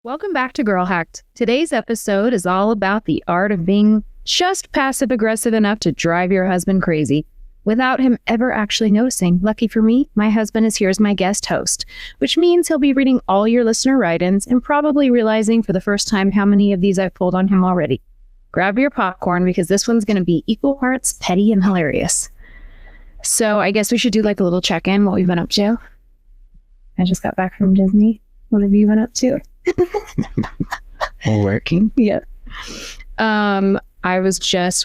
Welcome back to Girl Hacked. Today's episode is all about the art of being just passive aggressive enough to drive your husband crazy without him ever actually noticing. Lucky for me, my husband is here as my guest host, which means he'll be reading all your listener write-ins and probably realizing for the first time how many of these I've pulled on him already. Grab your popcorn because this one's going to be equal parts petty and hilarious. So I guess we should do like a little check-in, what we've been up to. I just got back from Disney. What have you been up to? Working? Yeah.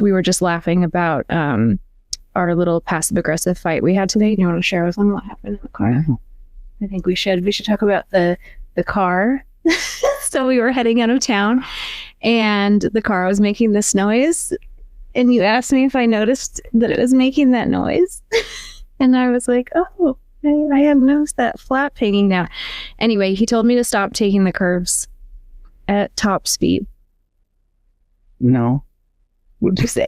We were just laughing about our little passive aggressive fight we had today. Do you want to share with them what happened in the car? Yeah. I think we should talk about the car. So we were heading out of town and the car was making this noise and you asked me if I noticed that it was making that noise. And I was like, oh, I hadn't noticed that flap hanging down. Anyway, he told me to stop taking the curves at top speed. No. What'd you say?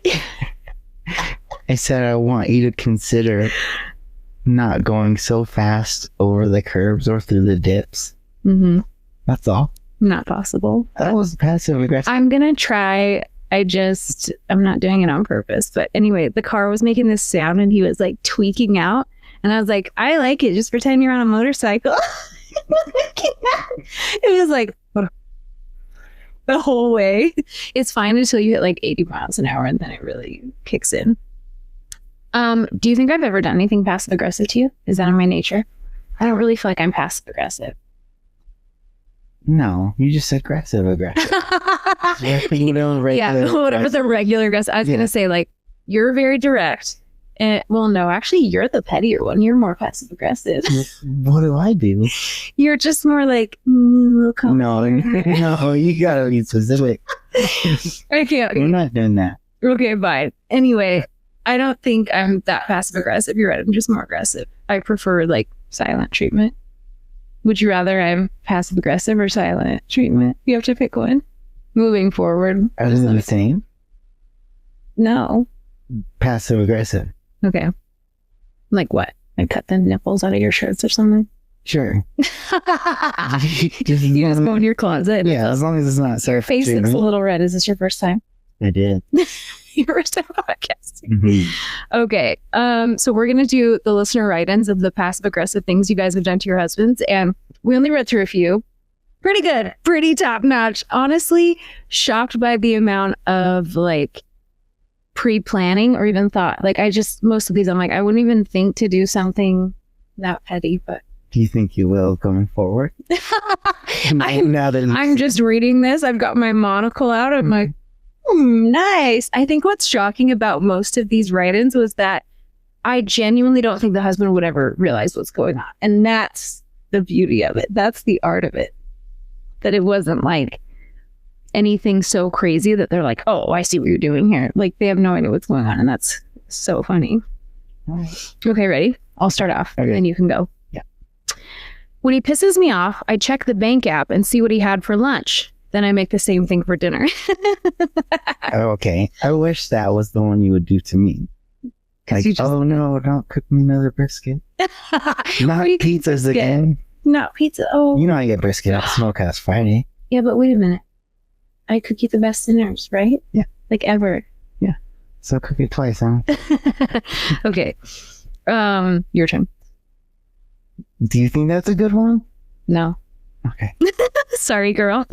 I said I want you to consider not going so fast over the curves or through the dips. Mm-hmm. That's all. Not possible. That was passive aggressive. I'm gonna try. I'm not doing it on purpose. But anyway, the car was making this sound and he was like tweaking out. And I was like, I like it. Just pretend you're on a motorcycle. It was like the whole way. It's fine until you hit like 80 miles an hour and then it really kicks in. Do you think I've ever done anything passive aggressive to you? Is that in my nature? I don't really feel like I'm passive aggressive. No, you just said aggressive. Yeah, whatever the regular aggressive. I was going to say like, you're very direct. Well, no, actually, you're the pettier one. You're more passive aggressive. What do I do? You're just more like, no, you gotta be specific. Okay. We're not doing that. Okay, fine. Anyway, I don't think I'm that passive aggressive. You're right. I'm just more aggressive. I prefer like silent treatment. Would you rather I'm passive aggressive or silent treatment? You have to pick one. Moving forward. Are they the same? No. Passive aggressive. Okay. Like what? I cut the nipples out of your shirts or something? Sure. You just go in your closet. Yeah, as long as it's not your face looks a little red. Is this your first time? I did. Your first time podcasting. Mm-hmm. Okay. So we're going to do the listener write-ins of the passive aggressive things you guys have done to your husbands. And we only read through a few. Pretty good. Pretty top notch. Honestly, shocked by the amount of like pre-planning or even thought. Like most of these, I'm like, I wouldn't even think to do something that petty, but. Do you think you will going forward? I'm just reading this. I've got my monocle out. I'm like, nice. I think what's shocking about most of these write-ins was that I genuinely don't think the husband would ever realize what's going on. And that's the beauty of it. That's the art of it. That it wasn't like anything so crazy that they're like, oh, I see what you're doing here. Like they have no idea what's going on. And that's so funny. All right. Okay, ready? I'll start off and then you can go. Yeah. When he pisses me off, I check the bank app and see what he had for lunch. Then I make the same thing for dinner. Okay. I wish that was the one you would do to me. Like, oh no, don't cook me another brisket. Not pizzas again. Not pizza. Oh. You know I get brisket at Smokehouse Friday. Yeah, but wait a minute. I cook you the best dinners, right? Yeah. Like ever. Yeah. So cook it twice, huh? Okay. Your turn. Do you think that's a good one? No. Okay. Sorry, girl.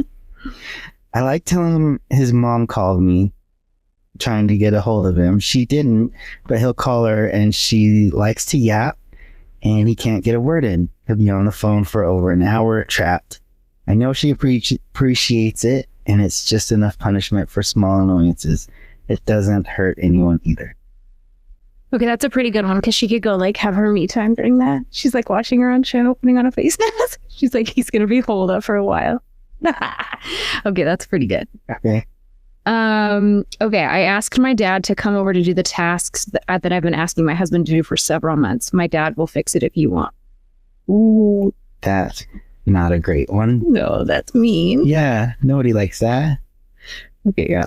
I like telling him his mom called me trying to get a hold of him. She didn't, but he'll call her and she likes to yap and he can't get a word in. He'll be on the phone for over an hour trapped. I know she appreciates it and it's just enough punishment for small annoyances. It doesn't hurt anyone either. Okay, that's a pretty good one because she could go like have her me time during that. She's like watching her own show, putting on a face mask. She's like, he's going to be holed up for a while. Okay, that's pretty good. Okay. Okay, I asked my dad to come over to do the tasks that I've been asking my husband to do for several months. My dad will fix it if you want. Ooh, that's not a great one. No, that's mean. Yeah, nobody likes that. Okay, yeah.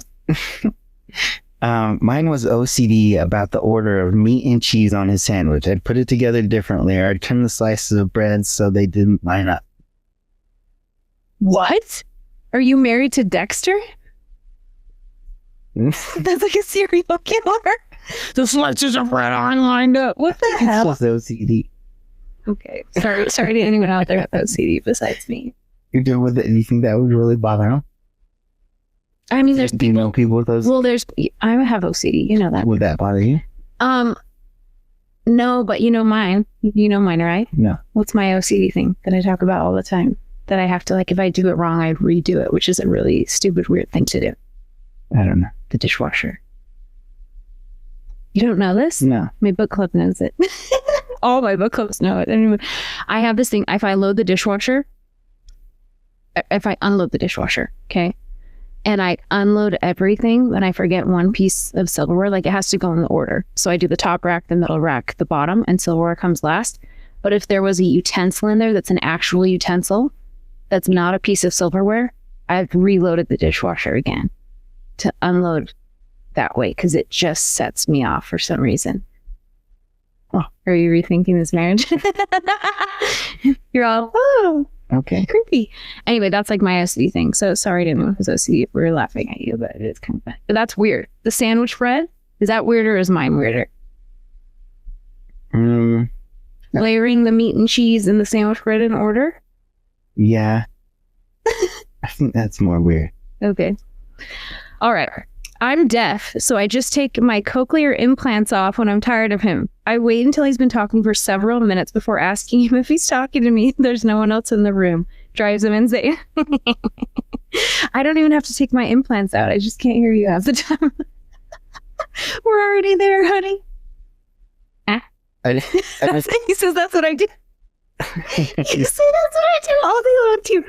Mine was OCD about the order of meat and cheese on his sandwich. I'd put it together differently, or I'd trim the slices of bread so they didn't line up. What? Are you married to Dexter? That's like a serial killer. The slices of bread aren't lined up. What the hell? It's just OCD. Okay. Sorry to anyone out there with OCD besides me. You're doing with it anything that would really bother them? I mean, there's Do you know people with those? Well, I have OCD. You know that. Would that bother you? No, but you know mine. You know mine, right? No. What's my OCD thing that I talk about all the time? That I have to, like, if I do it wrong, I redo it, which is a really stupid, weird thing to do. I don't know. The dishwasher. You don't know this? No. My book club knows it. All my book clubs know it. Anyway, I have this thing. If I unload the dishwasher, okay, and I unload everything, then I forget one piece of silverware. Like, it has to go in the order. So I do the top rack, the middle rack, the bottom, and silverware comes last. But if there was a utensil in there that's an actual utensil, that's not a piece of silverware, I've reloaded the dishwasher again to unload that way, because it just sets me off for some reason. Oh, are you rethinking this marriage? You're all, oh, Okay. creepy. Anyway, that's like my OCD thing. So sorry to anyone who's OCD if we're laughing at you, but it's kind of bad. But that's weird. The sandwich bread, is that weirder or is mine weirder? Layering the meat and cheese in the sandwich bread in order? Yeah. I think that's more weird. Okay. All right. I'm deaf, so I just take my cochlear implants off when I'm tired of him. I wait until he's been talking for several minutes before asking him if he's talking to me. There's no one else in the room. Drives him insane. I don't even have to take my implants out. I just can't hear you half the time. We're already there, honey. He says that's what I do. You say that's what I do all day long too.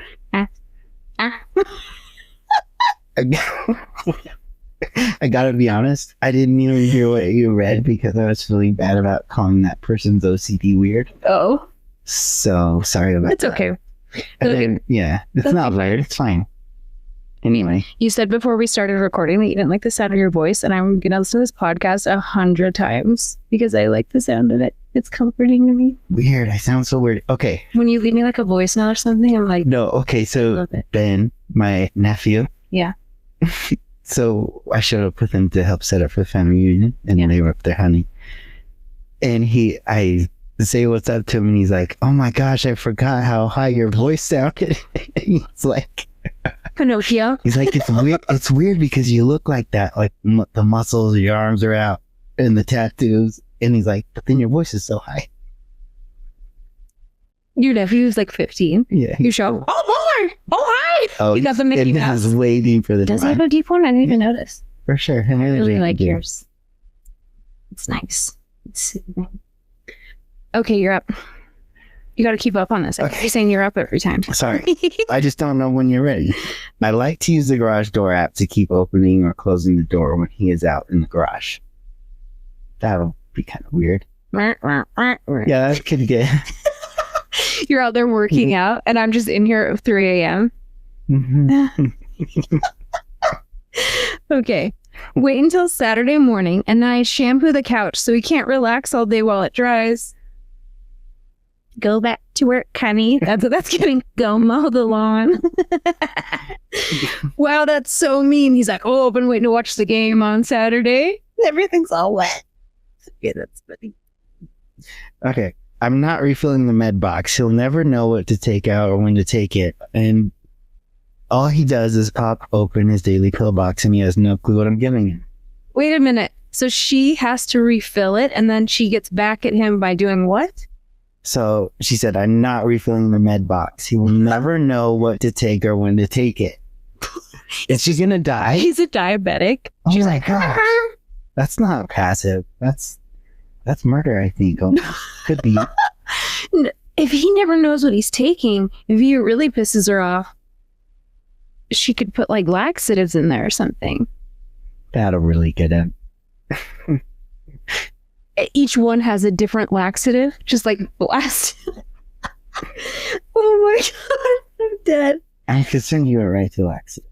I gotta be honest, I didn't even hear what you read because I was feeling bad about calling that person's OCD weird. Oh. So sorry about It's that. okay. Yeah, it's not weird. It's fine. Anyway. You said before we started recording that you didn't like the sound of your voice, and I'm going to listen to this podcast 100 times because I like the sound of it. It's comforting to me. Weird. I sound so weird. Okay. When you leave me like a voicemail or something, I'm like... No, okay, so love it. Ben, my nephew. Yeah. So I showed up with him to help set up for the family reunion, and they were up there hunting. And I say what's up to him, and he's like, "Oh my gosh, I forgot how high your voice sounded." He's like, Pinocchio. He's like, it's weird. It's weird because you look like that, like the muscles, your arms are out, and the tattoos. And he's like, but then your voice is so high. Your nephew's like 15. Yeah. You show, oh boy, oh hi. Oh, He got the Mickey it Mouse. has way deeper than Does he mine. have a deep one? I didn't even notice. For sure. I I really like do. yours. It's nice. It's soothing. Okay, you're up. You got to keep up on this. I keep saying you're up every time. Sorry. I just don't know when you're ready. I like to use the garage door app to keep opening or closing the door when he is out in the garage. That'll be kind of weird. Yeah, that could get... You're out there working out, and I'm just in here at 3 a.m. Okay. Wait until Saturday morning, and then I shampoo the couch so he can't relax all day while it dries. Go back to work, honey. That's what that's getting. Go mow the lawn. Wow, that's so mean. He's like, oh, I've been waiting to watch the game on Saturday. Everything's all wet. Okay, that's funny. Okay. I'm not refilling the med box. He'll never know what to take out or when to take it. And all he does is pop open his daily pill box and he has no clue what I'm giving him. Wait a minute. So she has to refill it and then she gets back at him by doing what? So she said, I'm not refilling the med box. He will never know what to take or when to take it. Is she going to die? He's a diabetic. Oh She's my like, gosh. That's not passive. That's murder, I think. Oh, could be. If he never knows what he's taking, if he really pisses her off, she could put like laxatives in there or something. That'll really get him. Each one has a different laxative, just like blast. Oh my god, I'm dead. I'm concerned you were right to laxative.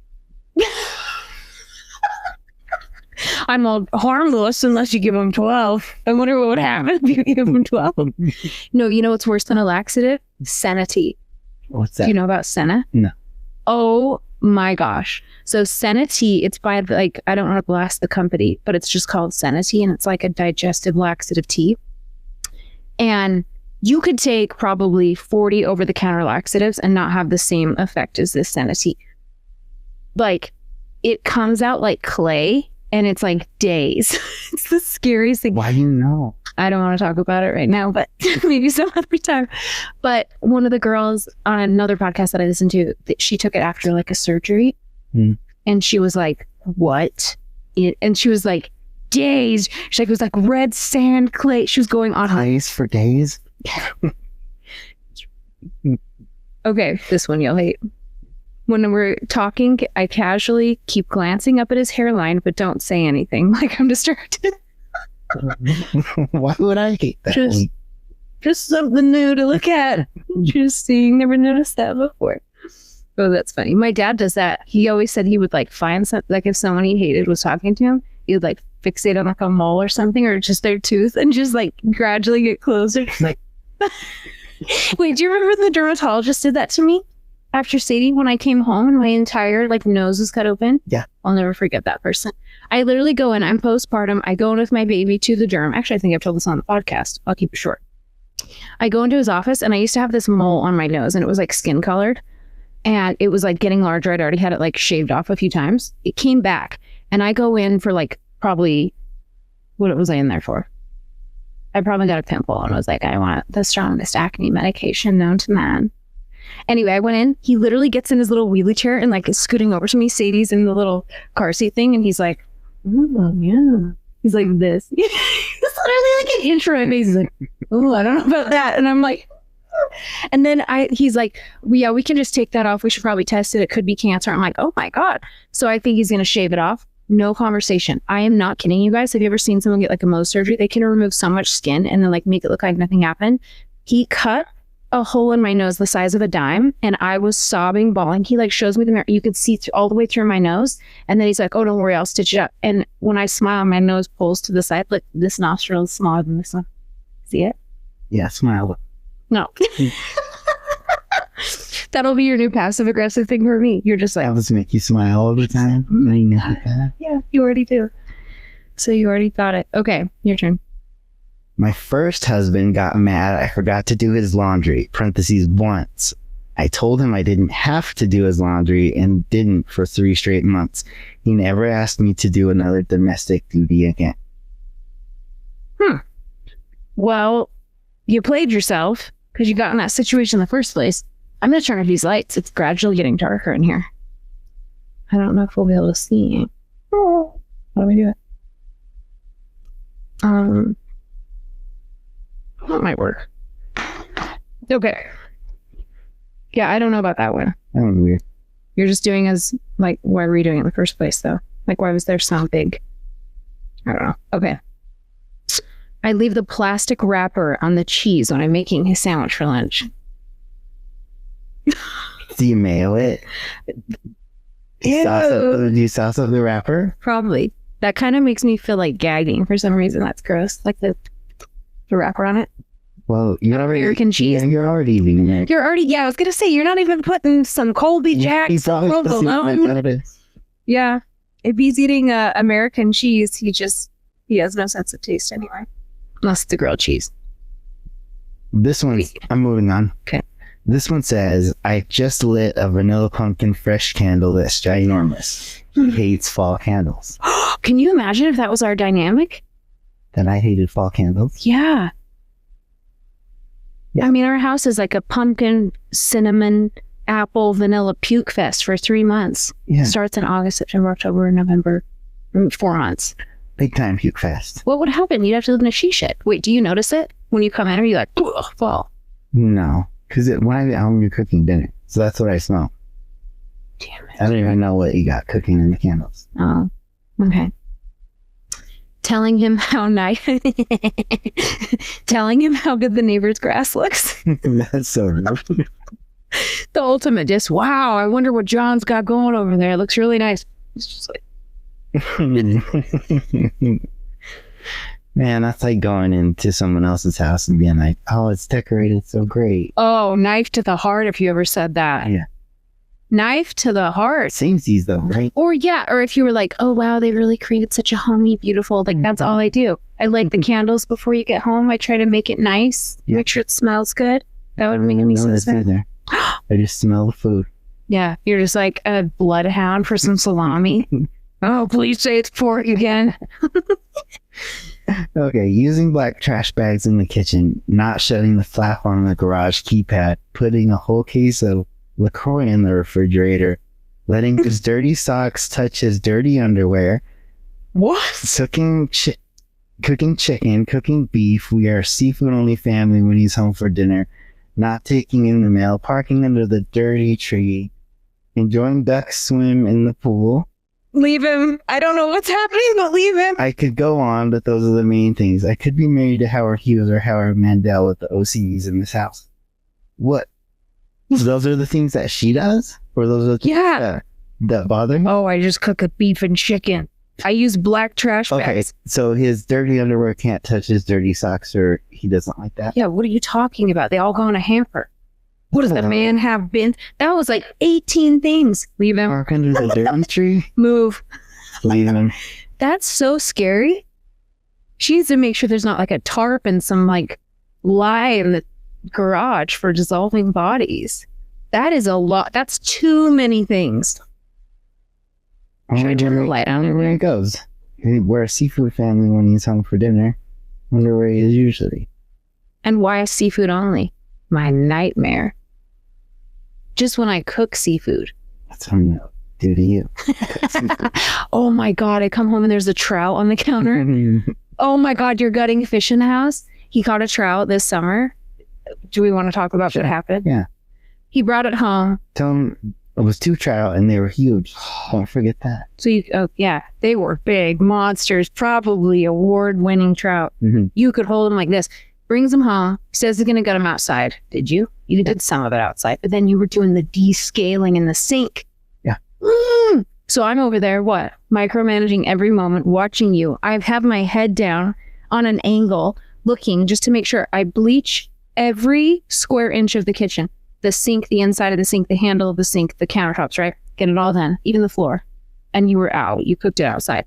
I'm all harmless unless you give him 12. I wonder what would happen if you give him 12. No, you know what's worse than a laxative? Senatine. What's that? Do you know about Senna? No. Oh my gosh. So Senatine, it's by like, I don't want to blast the company, but it's just called Senatine, and it's like a digestive laxative tea. And you could take probably 40 over-the-counter laxatives and not have the same effect as this Senatine. Like, it comes out like clay, and it's like days. It's the scariest thing. Why do you know? I don't want to talk about it right now, but maybe some other time. But one of the girls on another podcast that I listened to, she took it after like a surgery. And she was like, what? And she was like, days. She's like, it was like red sand, clay. She was going on. Ice for days? Okay, this one you'll hate. When we're talking, I casually keep glancing up at his hairline, but don't say anything. Like I'm distracted. Why would I hate that? Just something new to look at. Just seeing, never noticed that before. Oh, that's funny. My dad does that. He always said he would like find something, like if someone he hated was talking to him, he would like fixate on like a mole or something, or just their tooth, and just like gradually get closer. Like, wait, do you remember the dermatologist did that to me? After Sadie, when I came home and my entire like nose was cut open. Yeah. I'll never forget that person. I literally go in, I'm postpartum. I go in with my baby to the derm. Actually, I think I've told this on the podcast. I'll keep it short. I go into his office, and I used to have this mole on my nose, and it was like skin colored, and it was like getting larger. I'd already had it like shaved off a few times. It came back, and I go in for like probably, what was I in there for? I probably got a pimple and was like, I want the strongest acne medication known to man. Anyway, I went in. He literally gets in his little wheelie chair and like is scooting over to me. Sadie's in the little car seat thing, and he's like, oh yeah. He's like this. It's literally like an intro. And he's like, oh, I don't know about that. And I'm like, and then he's like, yeah, we can just take that off. We should probably test it. It could be cancer. I'm like, oh my God. So I think he's going to shave it off. No conversation. I am not kidding you guys. Have you ever seen someone get like a Mohs surgery? They can remove so much skin and then like make it look like nothing happened. He cut a hole in my nose the size of a dime, and I was sobbing, bawling. He like shows me the mirror. You could see all the way through my nose, and then he's like, oh, don't worry, I'll stitch it up. And when I smile, my nose pulls to the side. Look, this nostril is smaller than this one. See it? Yeah, smile. No. That'll be your new passive aggressive thing for me. You're just like, That was make you smile all the time. yeah, you already do. So you already got it. Okay, your turn. My first husband got mad I forgot to do his laundry, parentheses once. I told him I didn't have to do his laundry and didn't for 3 straight months. He never asked me to do another domestic duty again. Well, you played yourself because you got in that situation in the first place. I'm going to turn off these lights. It's gradually getting darker in here. I don't know if we'll be able to see. How do we do it? That might work. Okay. Yeah, I don't know about that one. That was weird. You're just doing as, like, why were you doing it in the first place, though? Like, why was there so big? I don't know. Okay. I leave the plastic wrapper on the cheese when I'm making his sandwich for lunch. Do you mail it? Do you sauce up the wrapper? Probably. That kind of makes me feel like gagging for some reason. That's gross. Like the wrapper on it. Well, you're already American cheese. You're already eating it. You're already, yeah, I was going to say, you're not even putting some Colby Jack. Yeah. If he's eating American cheese, he has no sense of taste anyway. Unless it's a grilled cheese. This one, I'm moving on. Okay. This one says, I just lit a vanilla pumpkin fresh candle that's ginormous. He hates fall candles. Can you imagine if that was our dynamic? That I hated fall candles? Yeah. I mean, our house is like a pumpkin, cinnamon, apple, vanilla puke fest for 3 months. Yeah. Starts in August, September, October, November. 4 months. Big time puke fest. What would happen? You'd have to live in a she shed. Wait, do you notice it when you come in? Or are you like, ugh, fall? No. Because when I'm cooking dinner. So that's what I smell. Damn it. I don't even know what you got cooking in the candles. Oh, okay. Telling him how nice, telling him how good the neighbor's grass looks. That's so rough. The ultimate just, wow, I wonder what John's got going over there. It looks really nice. It's just like, Man, that's like going into someone else's house and being like, oh, it's decorated so great. Oh, knife to the heart if you ever said that. Yeah. Knife to the heart. Samesies though, right? Or if you were like, oh wow, they really created such a homey, beautiful, like that's all I do. I light the candles before you get home. I try to make it nice, make sure it smells good. That would make me so sad. I just smell the food. Yeah, you're just like a bloodhound for some salami. Oh, please say it's pork again. Okay, using black trash bags in the kitchen, not shutting the flap on the garage keypad, putting a whole case of LaCroix in the refrigerator, letting his dirty socks touch his dirty underwear. What? Cooking chicken, cooking beef. We are a seafood only family when he's home for dinner. Not taking in the mail, parking under the dirty tree, enjoying duck swim in the pool. Leave him. I don't know what's happening, but leave him. I could go on, but those are the main things. I could be married to Howard Hughes or Howard Mandel with the OCs in this house. What? Those are the things that she does? Or those are the things that bother me? Oh, I just cook a beef and chicken. I use black trash bags. Okay, so his dirty underwear can't touch his dirty socks, or he doesn't like that? Yeah, what are you talking about? They all go in a hamper. What does the man have been? That was like 18 things. Leave him. Park under the dirty tree? Move. Leave him. That's so scary. She needs to make sure there's not like a tarp and some like lie in the garage for dissolving bodies. That is a lot. That's too many things. Should I turn the light on? Where it goes. We're a seafood family when he's home for dinner. Wonder where he is usually. And why seafood only? My nightmare. Just when I cook seafood. That's what I'm gonna do to you. Oh my God, I come home and there's a trout on the counter. Oh my God, you're gutting fish in the house? He caught a trout this summer. Do we want to talk about what happened? Yeah. He brought it home. Tell him it was 2 trout and they were huge. Don't forget that. So they were big monsters, probably award-winning trout. Mm-hmm. You could hold them like this. Brings them home. Says he's going to gut them outside. Did you? You did some of it outside, but then you were doing the descaling in the sink. Yeah. So I'm over there, micromanaging every moment, watching you. I have my head down on an angle, looking just to make sure I bleach every square inch of the kitchen. The sink, the inside of the sink, the handle of the sink, the countertops, right? Get it all done, even the floor. And you were out. You cooked it outside.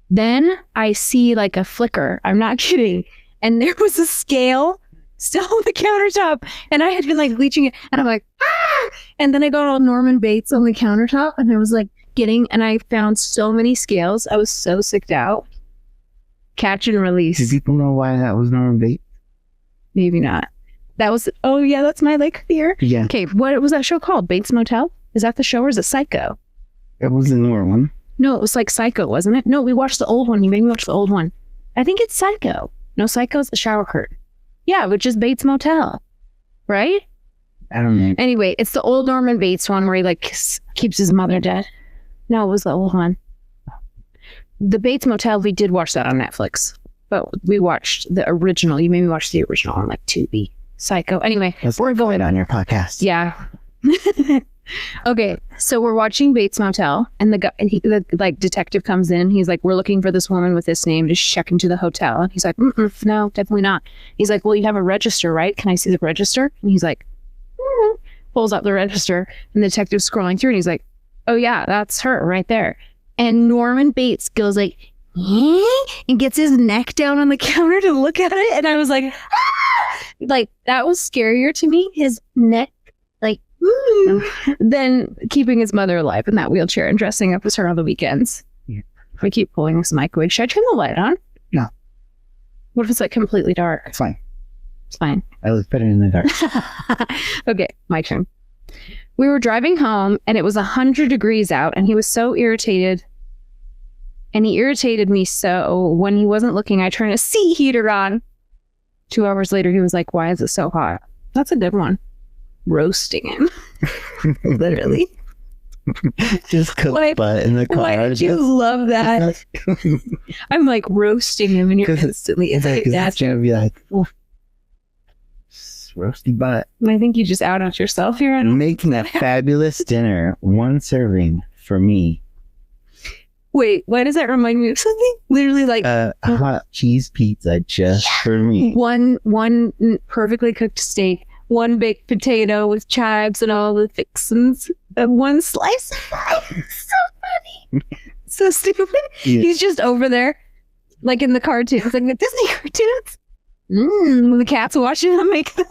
Then I see like a flicker. I'm not kidding. And there was a scale still on the countertop. And I had been like bleaching it. And I'm like, ah! And then I got all Norman Bates on the countertop. And I was like and I found so many scales. I was so sicked out. Catch and release. Do people know why that was Norman Bates? Maybe not. That was, that's my like fear. Yeah. Okay, what was that show called? Bates Motel? Is that the show or is it Psycho? It was the newer one. No, it was like Psycho, wasn't it? No, we watched the old one. You made me watch the old one. I think it's Psycho. No, Psycho's the shower curtain. Yeah, which is Bates Motel. Right? I don't know. Anyway, it's the old Norman Bates one where he like keeps his mother dead. No, it was the old one. The Bates Motel, we did watch that on Netflix. But we watched the original. You made me watch the original on like Tubi. Psycho. Anyway, we're going on your podcast. Yeah. Okay, so we're watching Bates Motel, and the like detective comes in. He's like, "We're looking for this woman with this name. Just check into the hotel." And he's like, "No, definitely not." He's like, "Well, you have a register, right? Can I see the register?" And he's like, pulls up the register, and the detective's scrolling through, and he's like, "Oh yeah, that's her right there." And Norman Bates goes like, and gets his neck down on the counter to look at it, and I was like, ah! Like that was scarier to me. His neck, like. Than keeping his mother alive in that wheelchair and dressing up as her on the weekends. Yeah. I keep pulling this mic away. Should I turn the light on? No. What if it's like completely dark? It's fine. It's fine. I look better in the dark. Okay, my turn. We were driving home and it was 100 degrees out and he was so irritated. And he irritated me so when he wasn't looking, I turned a seat heater on. 2 hours later, he was like, "Why is it so hot?" That's a good one. Roasting him. Literally. Just cook butt in the car. Why did you love that? I'm like roasting him and you're instantly that's gonna be like roasty butt. I think you just outed yourself here. Making a fabulous dinner, 1 serving for me. Wait, why does that remind me of something? Literally like A hot cheese pizza just for me. one perfectly cooked steak, one baked potato with chives and all the fixins, and one slice of pie. So funny. So stupid. Yeah. He's just over there, like in the cartoons, like the Disney cartoons. The cat's watching him make the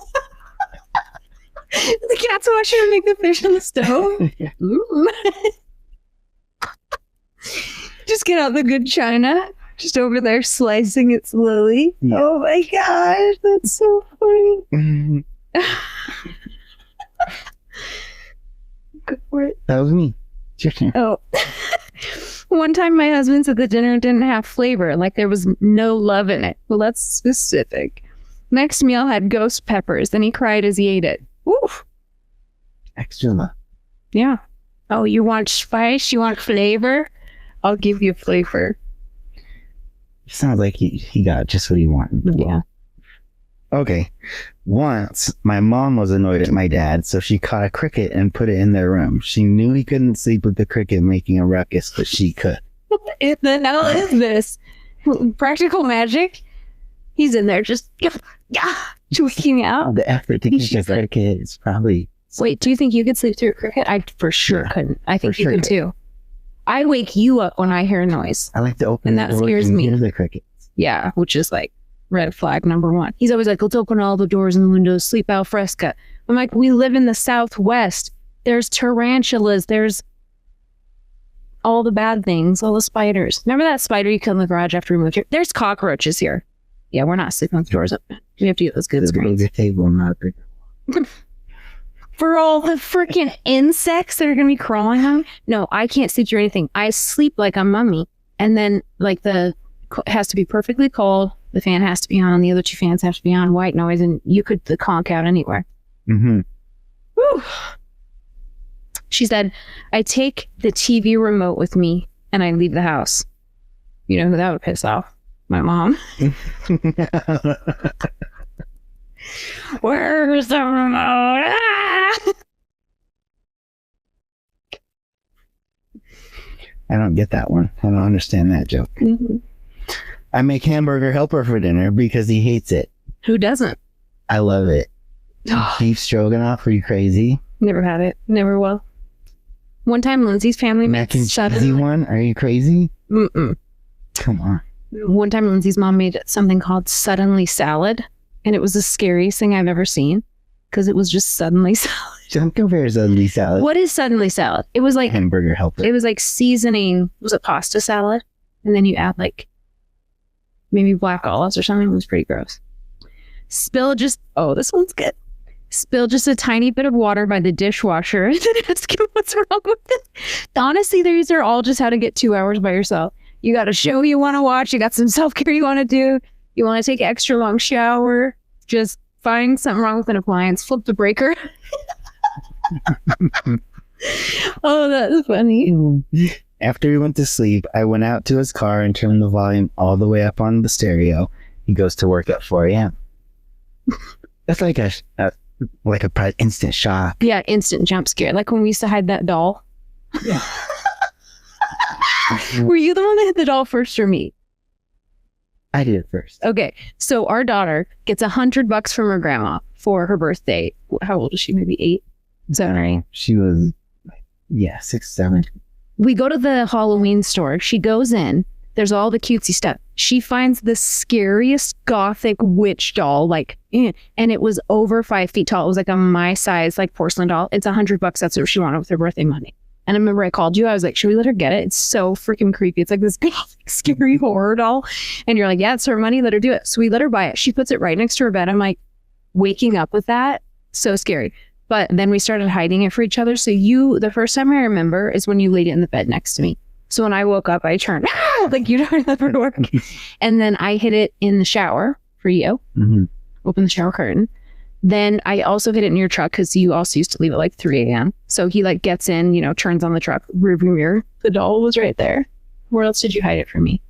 cat's watching him make the fish on the stove. Just get out the good china. Just over there slicing it slowly. Yeah. Oh my gosh, that's so funny. Mhm. Go for it. That was me. Chicken. Oh. One time my husband said the dinner didn't have flavor, like there was no love in it. Well, that's specific. Next meal had ghost peppers, and he cried as he ate it. Oof. Extra love. Yeah. Oh, you want spice? You want flavor? I'll give you flavor. Sounds like he got just what he wanted. Yeah. Okay. Once, my mom was annoyed at my dad, so she caught a cricket and put it in their room. She knew he couldn't sleep with the cricket making a ruckus, but she could. What the hell is this? Practical magic? He's in there just tweaking out. The effort to get the cricket is probably... Wait, do you think you could sleep through a cricket? I for sure couldn't. I think you could too. I wake you up when I hear a noise. I like to open And the that door scares and me. hear the crickets. Yeah, which is like red flag number one. He's always like, let's open all the doors and the windows, sleep al fresca. I'm like, we live in the Southwest. There's tarantulas. There's all the bad things, all the spiders. Remember that spider you killed in the garage after we moved here? There's cockroaches here. Yeah, we're not sleeping with the doors open. We have to get those good It's a screens. bigger table, not a bigger. For all the freaking insects that are going to be crawling on. No, I can't sleep through anything. I sleep like a mummy. And then like it has to be perfectly cold. The fan has to be on. The other two fans have to be on. White noise. And you could conk out anywhere. Mm-hmm. Whew. She said, I take the TV remote with me and I leave the house. You know who that would piss off? My mom. Where's the remote? Ah! I don't get that one. I don't understand that joke. Mhm. I make hamburger helper for dinner because he hates it. Who doesn't? I love it. Beef stroganoff, are you crazy? Never had it. Never will. One time, Lindsay's family Mac and made cheesy one? Are you crazy? Mm-mm. Come on. One time, Lindsay's mom made something called suddenly salad, and it was the scariest thing I've ever seen because it was just suddenly salad. Don't compare suddenly salad. What is suddenly salad? It was like Hamburger helper. it was like seasoning. Was it pasta salad? And then you add like maybe black olives or something. It was pretty gross. This one's good. Spill just a tiny bit of water by the dishwasher and then ask him what's wrong with it. Honestly, these are all just how to get 2 hours by yourself. You got a show you want to watch. You got some self-care you want to do. You want to take an extra long shower. Just find something wrong with an appliance. Flip the breaker. Oh, that's funny. After he went to sleep, I went out to his car and turned the volume all the way up on the stereo. He goes to work at 4 a.m. That's like a instant shock. Yeah, instant jump scare. Like when we used to hide that doll. Yeah. Were you the one that hid the doll first or me? I did it first. Okay, so our daughter gets $100 from her grandma for her birthday. How old is she? Maybe 8, 7 or 8. She was, 6, 7. We go to the Halloween store. She goes in. There's all the cutesy stuff. She finds the scariest gothic witch doll, and it was over 5 feet tall. It was like a my size, like porcelain doll. It's $100. That's what she wanted with her birthday money. And I remember I called you. I was like, should we let her get it? It's so freaking creepy. It's like this gothic, scary horror doll. And you're like, yeah, it's her money. Let her do it. So we let her buy it. She puts it right next to her bed. I'm like, waking up with that, so scary. But then we started hiding it for each other. So the first time I remember is when you laid it in the bed next to me. So when I woke up, I turned, like you don't ever work. And then I hid it in the shower for you. Mm-hmm. Open the shower curtain. Then I also hid it in your truck because you also used to leave at like 3 a.m. So he gets in, turns on the truck, rearview mirror. The doll was right there. Where else did you hide it from me?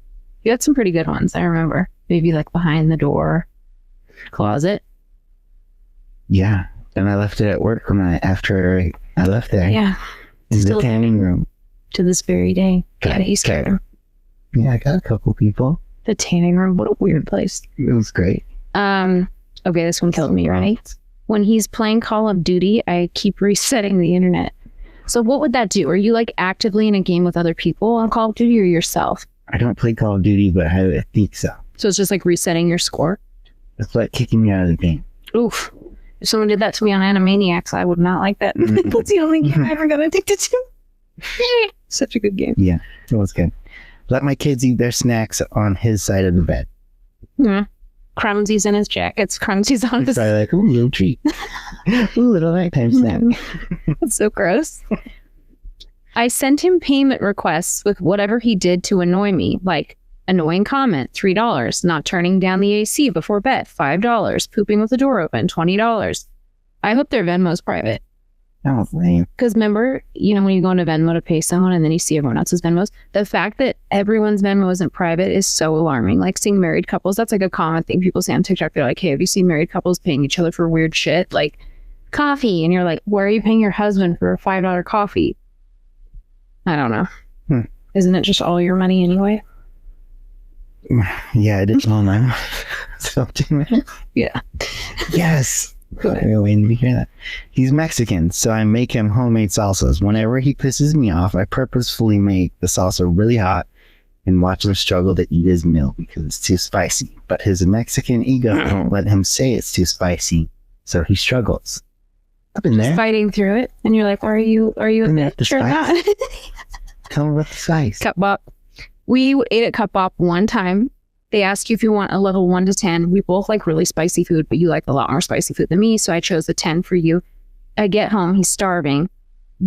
You had some pretty good ones, I remember. Maybe like behind the door, closet. Yeah. Then I left it at work after I left there. Yeah. In Still- the tanning room. to this very day. Yeah, he's scared. Yeah, I got a couple people. The tanning room, what a weird place. It was great. Okay, this one killed me, right? When he's playing Call of Duty, I keep resetting the internet. So what would that do? Are you like actively in a game with other people on Call of Duty or yourself? I don't play Call of Duty, but I think so. So it's just like resetting your score? It's like kicking me out of the game. Oof. If someone did that to me on Animaniacs, I would not like that. That's the only game I ever got addicted to. Such a good game. Yeah, it was good. Let my kids eat their snacks on his side of the bed. Yeah. Crumsy's in his jackets. Crumsy's on his... Probably like, ooh, little treat. Ooh, little nighttime snack. That's so gross. I sent him payment requests with whatever he did to annoy me, like annoying comment, $3, not turning down the AC before bed, $5, pooping with the door open, $20. I hope their Venmo's private. That was lame. Because remember, you know, when you go into Venmo to pay someone and then you see everyone else's Venmos, the fact that everyone's Venmo isn't private is so alarming. Like seeing married couples, that's like a common thing people say on TikTok. They're like, hey, have you seen married couples paying each other for weird shit? Like coffee. And you're like, why are you paying your husband for a $5 coffee? I don't know. Isn't it just all your money anyway? Yeah, I didn't know my Yeah. Yes. I've been waiting to hear that. He's Mexican, so I make him homemade salsas. Whenever he pisses me off, I purposefully make the salsa really hot and watch him struggle to eat his meal because it's too spicy. But his Mexican ego won't let him say it's too spicy, so he struggles. I've been there. Fighting through it, and you're like, are you a bitch or not? Tell me about the spice. Cup Bop. We ate at Cup Bop one time. They ask you if you want a level 1 to 10. We both like really spicy food, but you like a lot more spicy food than me, so I chose a 10 for you. I get home, he's starving.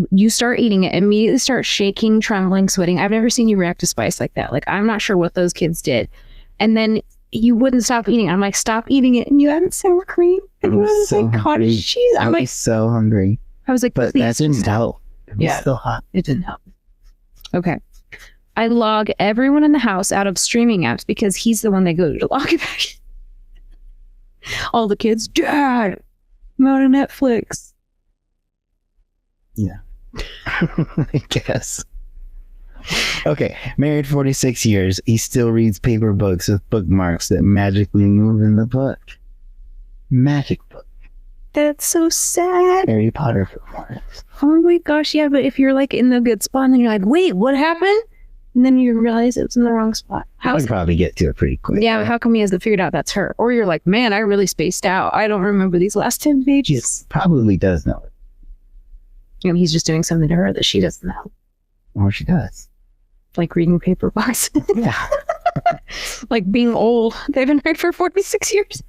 You start eating it, immediately start shaking, trembling, sweating. I've never seen you react to spice like that. Like, I'm not sure what those kids did. And then you wouldn't stop eating it. I'm like, stop eating it. And you added sour cream. And I was so like, cottage cheese. I'm like, so hungry. I was like, but that didn't help. It was still hot. It didn't help. Okay. I log everyone in the house out of streaming apps because he's the one they go to log it back. All the kids, Dad, I'm out of Netflix. Yeah. I guess. Okay. Married 46 years. He still reads paper books with bookmarks that magically move in the book. Magic book. That's so sad. Harry Potter bookmarks. Oh my gosh, yeah, but if you're like in the good spot and then you're like, wait, what happened? And then you realize it was in the wrong spot. I would probably get to it pretty quick. Yeah, but how come he hasn't figured out that's her? Or you're like, man, I really spaced out. I don't remember these last 10 pages. He probably does know it. And he's just doing something to her that she doesn't know. Or she does. Like reading paper books. Yeah. Like being old. They've been married for 46 years.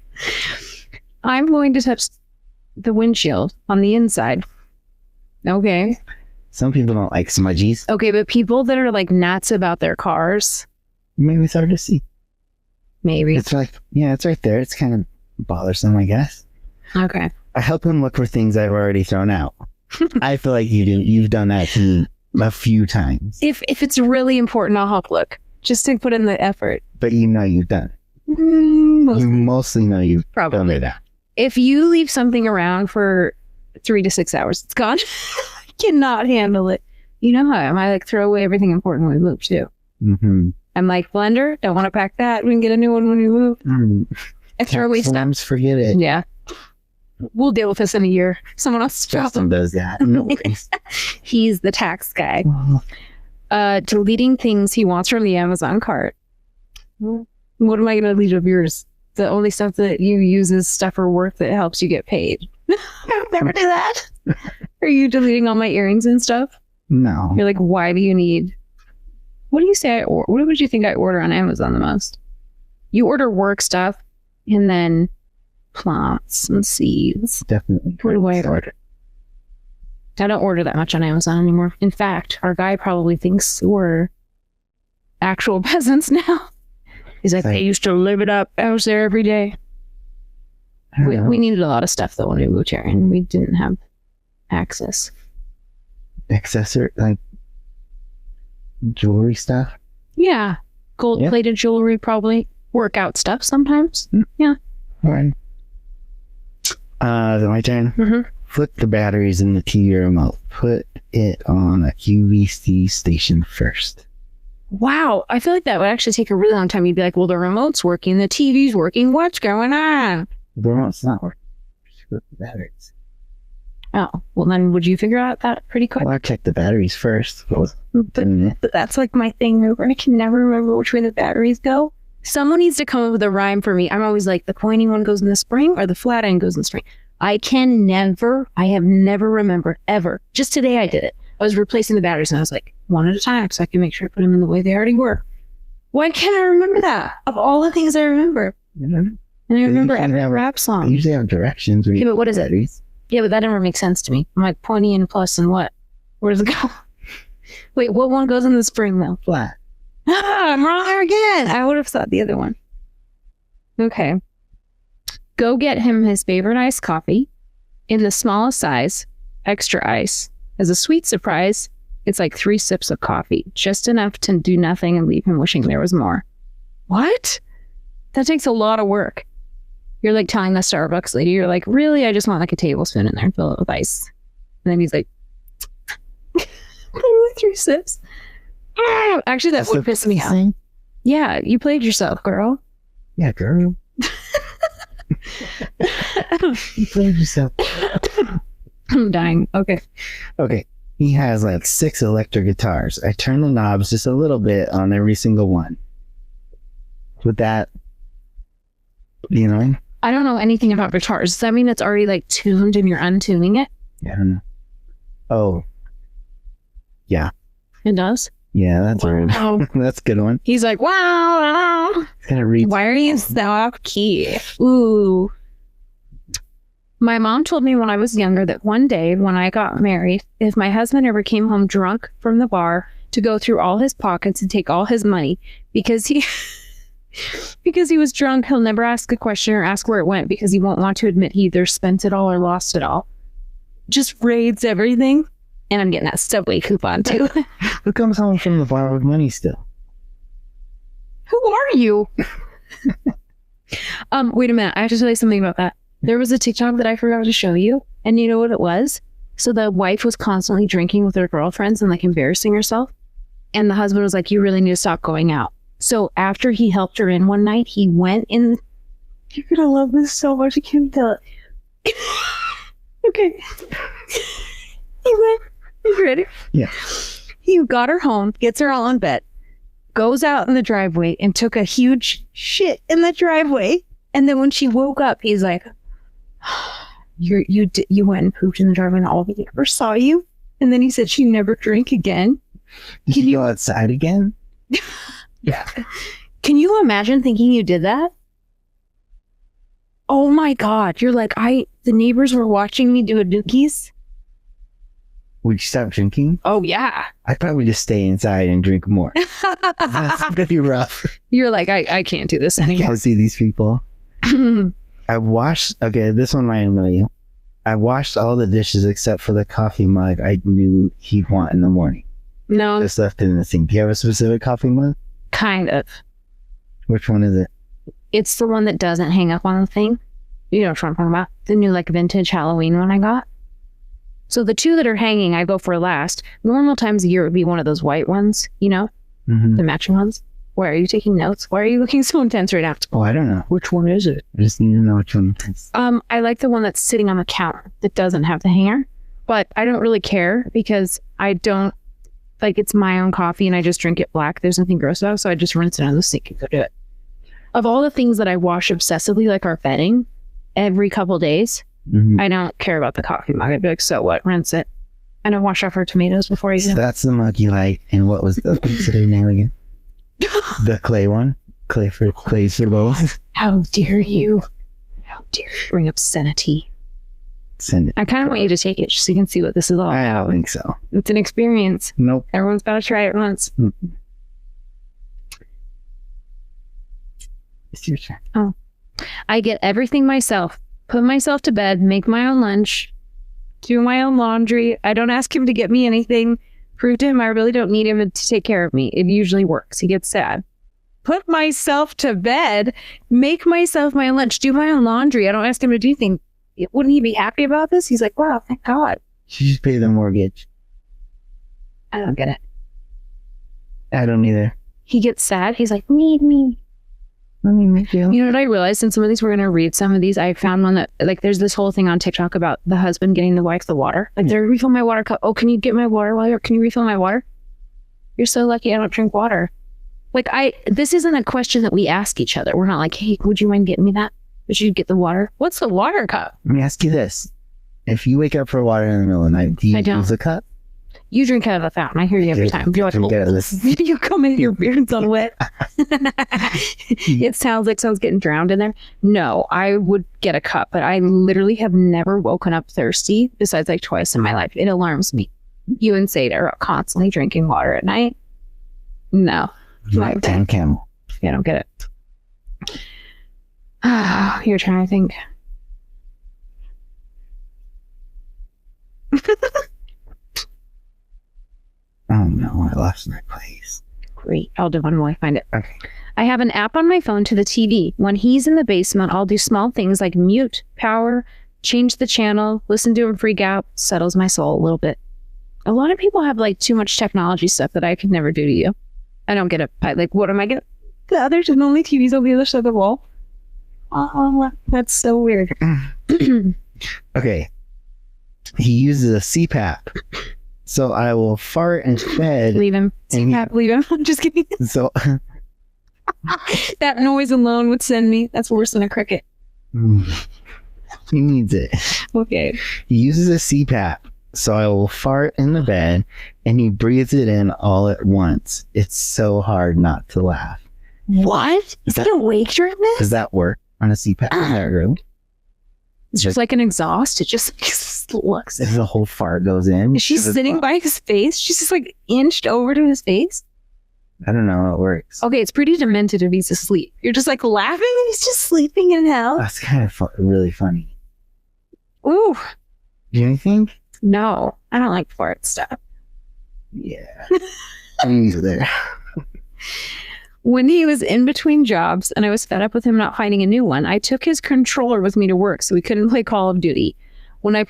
I'm going to touch the windshield on the inside. Okay. Some people don't like smudgies. Okay, but people that are like nuts about their cars. Maybe it's hard to see. Maybe. It's like, yeah, it's right there. It's kind of bothersome, I guess. Okay. I help him look for things I've already thrown out. I feel like you've done that to me a few times. If it's really important, I'll help look. Just to put in the effort. But you know you've done it. You mostly know you've done it out. If you leave something around for 3 to 6 hours, it's gone. I cannot handle it. You know how I am. I like throw away everything important when we move too. Mm-hmm. I'm like, blender, don't want to pack that. We can get a new one when we move. I throw away stuff. Sometimes forget it. Yeah. We'll deal with this in a year. Someone else Justin does that. No worries. He's the tax guy. Deleting things he wants from the Amazon cart. What am I going to delete of yours? The only stuff that you use is stuff for work that helps you get paid. I'll never do that. Are you deleting all my earrings and stuff? No. You're like, why do you need... What do you say I order? What would you think I order on Amazon the most? You order work stuff and then plants and seeds. Definitely. What do I order? I don't order that much on Amazon anymore. In fact, our guy probably thinks we're actual peasants now. He's like, they used to live it up. I was there every day. We needed a lot of stuff though when we moved here, and we didn't have access. Accessory, like jewelry stuff? Yeah. Gold-plated jewelry, probably. Workout stuff sometimes. Yeah. Right. My turn. Flip the batteries in the TV remote. Put it on a QVC station first. Wow. I feel like that would actually take a really long time. You'd be like, well, the remote's working. The TV's working. What's going on? The remote's not working. Just flip the batteries. Oh, well, then would you figure out that pretty quick? Well, I checked the batteries first. But that's like my thing. Where I can never remember which way the batteries go. Someone needs to come up with a rhyme for me. I'm always like, the pointy one goes in the spring or the flat end goes in the spring. I have never remembered ever. Just today I did it. I was replacing the batteries and I was like, one at a time so I can make sure I put them in the way they already were. Why can't I remember that? Of all the things I remember. And I remember every rap song. I usually have directions. Yeah, but what is it? Yeah, but that never makes sense to me. I'm like, pointy and plus and what? Where does it go? Wait, what one goes in the spring though? Flat. I'm wrong there again. I would have thought the other one. Okay. Go get him his favorite iced coffee in the smallest size, extra ice. As a sweet surprise, it's like 3 sips of coffee, just enough to do nothing and leave him wishing there was more. What? That takes a lot of work. You're like telling the Starbucks lady, you're like, really? I just want like a tablespoon in there and fill it with ice. And then he's like, literally 3 sips. Actually, that would piss me off. Yeah, you played yourself, girl. Yeah, girl. You played yourself. I'm dying. Okay. He has like 6 electric guitars. I turn the knobs just a little bit on every single one. With that, you know? I don't know anything about guitars. Does that mean it's already like tuned and you're untuning it? Yeah, I don't know. Oh. Yeah. It does? Yeah, that's weird. That's a good one. He's like, wow. He's gonna read. Why are you so off key? Ooh. My mom told me when I was younger that one day when I got married, if my husband ever came home drunk from the bar, to go through all his pockets and take all his money because he was drunk, he'll never ask a question or ask where it went because he won't want to admit he either spent it all or lost it all. Just raids everything. And I'm getting that Subway coupon too. Who comes home from the bar with money still? Who are you? Wait a minute. I have to tell you something about that. There was a TikTok that I forgot to show you. And you know what it was? So the wife was constantly drinking with her girlfriends and like embarrassing herself. And the husband was like, you really need to stop going out. So after he helped her in one night, he went in. You're going to love this so much. I can't tell it. Okay. He went. You ready? Yeah. He got her home, gets her all in bed, goes out in the driveway and took a huge shit in the driveway. And then when she woke up, he's like, you went and pooped in the driveway and all the neighbors saw you. And then he said she never drank again. Did you go outside again? Yeah. Can you imagine thinking you did that? Oh my God. You're like, the neighbors were watching me do a dookies. Would you stop drinking? Oh, yeah. I'd probably just stay inside and drink more. That's gonna be rough. You're like, I can't do this anymore. I can't see these people. This one might annoy you. I washed all the dishes except for the coffee mug I knew he'd want in the morning. No. Just left it in the sink. Do you have a specific coffee mug? Kind of. Which one is it? It's the one that doesn't hang up on the thing. You know what I'm talking about? The new like vintage Halloween one I got. So the 2 that are hanging, I go for last. Normal times a year would be one of those white ones, you know? Mm-hmm. The matching ones. Why are you taking notes? Why are you looking so intense right now? Oh, I don't know. Which one is it? I just need to know which one it is. I like the one that's sitting on the counter that doesn't have the hanger. But I don't really care because I don't, like it's my own coffee and I just drink it black. There's nothing gross about it, so I just rinse it out of the sink and go do it. Of all the things that I wash obsessively, like our bedding, every couple days, mm-hmm. I don't care about the coffee mug. I'd be like, so what? Rinse it. And I wash off our tomatoes before I eat them. That's the mug you like. And what was the name again? The clay one? Clay for both? How dare you? How dare you bring obscenity? Send it. I kind of want you to take it just so you can see what this is all about. I don't think so. It's an experience. Nope. Everyone's got to try it once. Mm-hmm. It's your turn. Oh. I get everything myself. Put myself to bed, make my own lunch, do my own laundry. I don't ask him to get me anything. Prove to him I really don't need him to take care of me. It usually works. He gets sad. Put myself to bed, make myself my own lunch, do my own laundry. I don't ask him to do anything. Wouldn't he be happy about this? He's like, wow, thank God. She just paid the mortgage. I don't get it. I don't either. He gets sad. He's like, need me. Let me make you. You know what I realized? Since some of these, we're going to read some of these. I found one that, like, there's this whole thing on TikTok about the husband getting the wife the water. Like, they're refill my water cup. Oh, can you get my water while can you refill my water? You're so lucky I don't drink water. Like, this isn't a question that we ask each other. We're not like, hey, would you mind getting me that? Would you get the water? What's the water cup? Let me ask you this. If you wake up for water in the middle of the night, do you use a cup? You drink out of the fountain. I hear you every time. You're like, you come in, your beard's all wet. It sounds like someone's getting drowned in there. No, I would get a cup, but I literally have never woken up thirsty besides like twice in my life. It alarms me. You and Sada are constantly drinking water at night. No. Like 10 Camel. Yeah, I don't get it. You're trying to think. Oh no, I lost my place. Great. I'll do one while I find it. Okay. I have an app on my phone to the TV. When he's in the basement, I'll do small things like mute, power, change the channel, listen to him freak out. Settles my soul a little bit. A lot of people have like too much technology stuff that I could never do to you. I don't get it. Like, what am I getting? The others and only TVs on the other side of the wall. Oh, that's so weird. Okay. He uses a CPAP. So I will fart in bed. Leave him. CPAP, leave him. I'm just kidding. So that noise alone would send me. That's worse than a cricket. He needs it. Okay. He uses a CPAP. So I will fart in the bed and he breathes it in all at once. It's so hard not to laugh. What? Is he awake during this? Does that work on a CPAP? Really? It's just like an exhaust. It just looks. If the whole fart goes in. Is she sitting by his face? She's just like inched over to his face? I don't know how it works. Okay, it's pretty demented if he's asleep. You're just like laughing and he's just sleeping in hell. That's kind of really funny. Ooh. Do you think? No, I don't like fart stuff. Yeah. I'm there. When he was in between jobs and I was fed up with him not finding a new one, I took his controller with me to work so we couldn't play Call of Duty. When I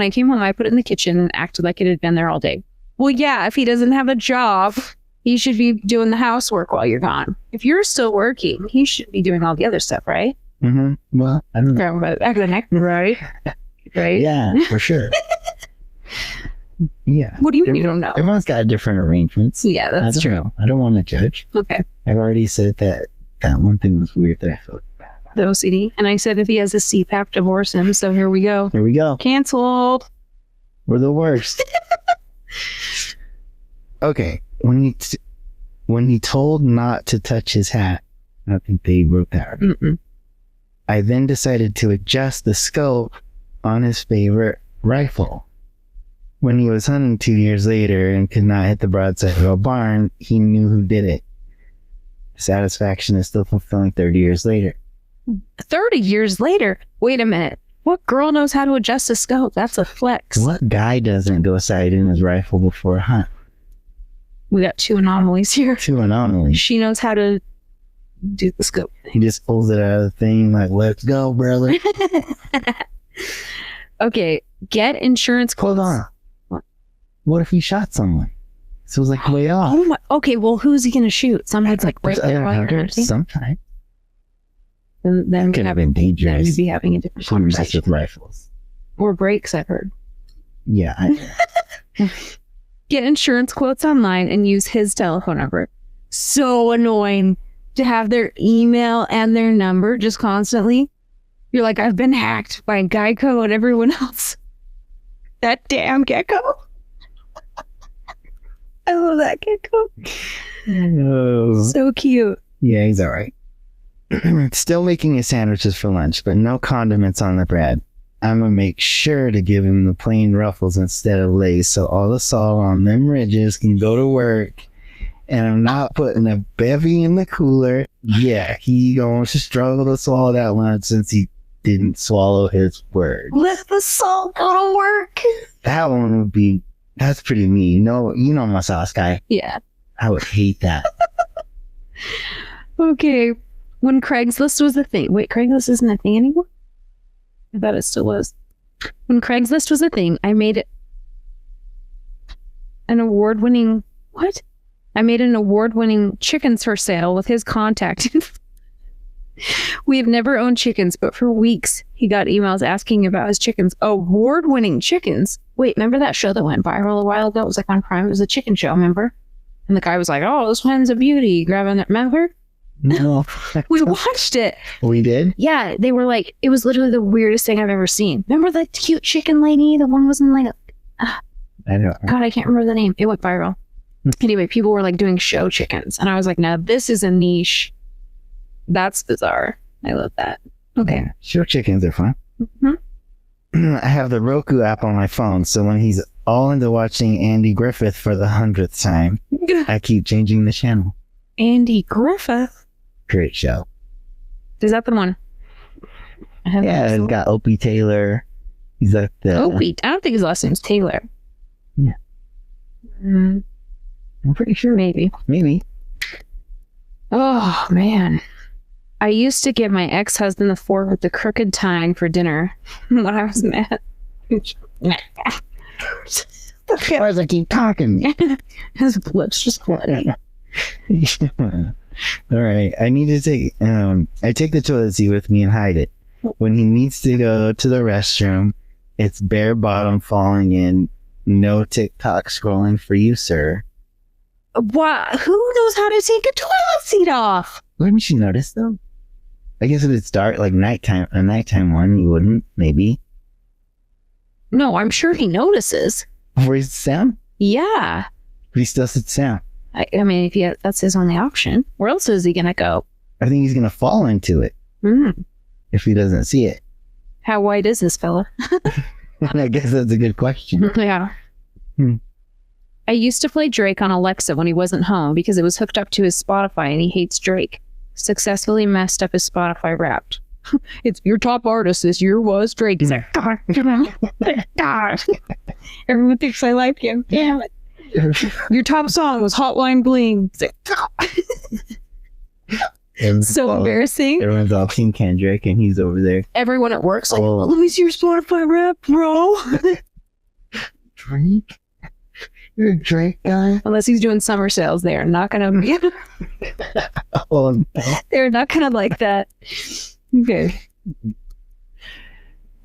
came home, I put it in the kitchen and acted like it had been there all day. Well, yeah, if he doesn't have a job, he should be doing the housework while you're gone. If you're still working, he should be doing all the other stuff, right? Mm-hmm. Well, I don't know. Grab him by the back of the neck. Right? Right? Yeah, for sure. Yeah. What do you mean you don't know? Everyone's got different arrangements. Yeah, that's true. I don't want to judge. Okay. I've already said that one thing was weird that I felt bad about. The OCD. And I said if he has a CPAP, divorce him. So here we go. Here we go. Canceled. We're the worst. Okay. When he told not to touch his hat, I think they wrote that. Mm-mm. I then decided to adjust the scope on his favorite rifle. When he was hunting 2 years later and could not hit the broadside of a barn, he knew who did it. Satisfaction is still fulfilling 30 years later. 30 years later? Wait a minute. What girl knows how to adjust a scope? That's a flex. What guy doesn't go sight in his rifle before a hunt? We got two anomalies here. Two anomalies. She knows how to do the scope thing. He just pulls it out of the thing like, let's go, brother. Okay, get insurance quotes. Hold on. What if he shot someone? So it was like way off. Oh my, okay, well, who's he going to shoot? Sometimes like right there while you're hunting? Sometimes. Then Could have been dangerous. Then you'd be having a different conversation. With rifles. Or breaks, I've heard. Yeah. Get insurance quotes online and use his telephone number. So annoying to have their email and their number just constantly. You're like, I've been hacked by Geico and everyone else. That damn gecko. I love that gecko. Oh. So cute. Yeah, he's all right. Still making his sandwiches for lunch, but no condiments on the bread. I'm going to make sure to give him the plain Ruffles instead of Lay's so all the salt on them ridges can go to work. And I'm not putting a bevy in the cooler. Yeah, he going to struggle to swallow that lunch since he didn't swallow his word. Let the salt go to work. That one would be, that's pretty mean. You know my sauce guy. Yeah. I would hate that. Okay. When Craigslist was a thing. Wait, Craigslist isn't a thing anymore? I thought it still was. When Craigslist was a thing, I made an award-winning... What? I made an award-winning chickens for sale with his contact. We have never owned chickens, but for weeks, he got emails asking about his chickens. Award-winning chickens? Wait, remember that show that went viral a while ago? It was like on Prime. It was a chicken show, remember? And the guy was like, oh, this one's a beauty. Grabbing it. Remember? No. We watched it. We did? Yeah, they were like, it was literally the weirdest thing I've ever seen. Remember the cute chicken lady? The one was in like, I don't. God, I can't remember the name. It went viral. Anyway, people were like doing show chickens. And I was like, now this is a niche. That's bizarre. I love that. Okay. Yeah, show chickens are fun. Mm-hmm. I have the Roku app on my phone, so when he's all into watching Andy Griffith for the 100th time, I keep changing the channel. Andy Griffith? Great show. Is that the one? Yeah, it's got Opie Taylor. He's like the... Opie? I don't think his last name's Taylor. Yeah. I'm pretty sure. Maybe. Oh, man. I used to give my ex-husband the fork with the crooked tine for dinner when I was mad. Why does I keep talking? His lips just bloody. All right, I need to take I take the toilet seat with me and hide it. When he needs to go to the restroom, it's bare bottom falling in. No TikTok scrolling for you, sir. What? Who knows how to take a toilet seat off? Wouldn't you notice though? I guess if it's dark, like nighttime, a nighttime one, you wouldn't, maybe. No, I'm sure he notices. Where he sits down? Yeah. But he still sits down. I mean, if that's his only option. Where else is he gonna go? I think he's gonna fall into it if he doesn't see it. How wide is this fella? I guess that's a good question. Yeah. I used to play Drake on Alexa when he wasn't home because it was hooked up to his Spotify and he hates Drake. Successfully messed up his Spotify Wrapped. It's your top artist this year was Drake. He's like, God, everyone thinks I like him. Damn it. Your top song was Hotline Bling. So embarrassing. Everyone's all Team Kendrick and he's over there. Everyone at work's like, let me see your Spotify Wrapped, bro. Drake? You're a Drake guy? Unless he's doing summer sales, they are not gonna be. They're not gonna like that. Okay.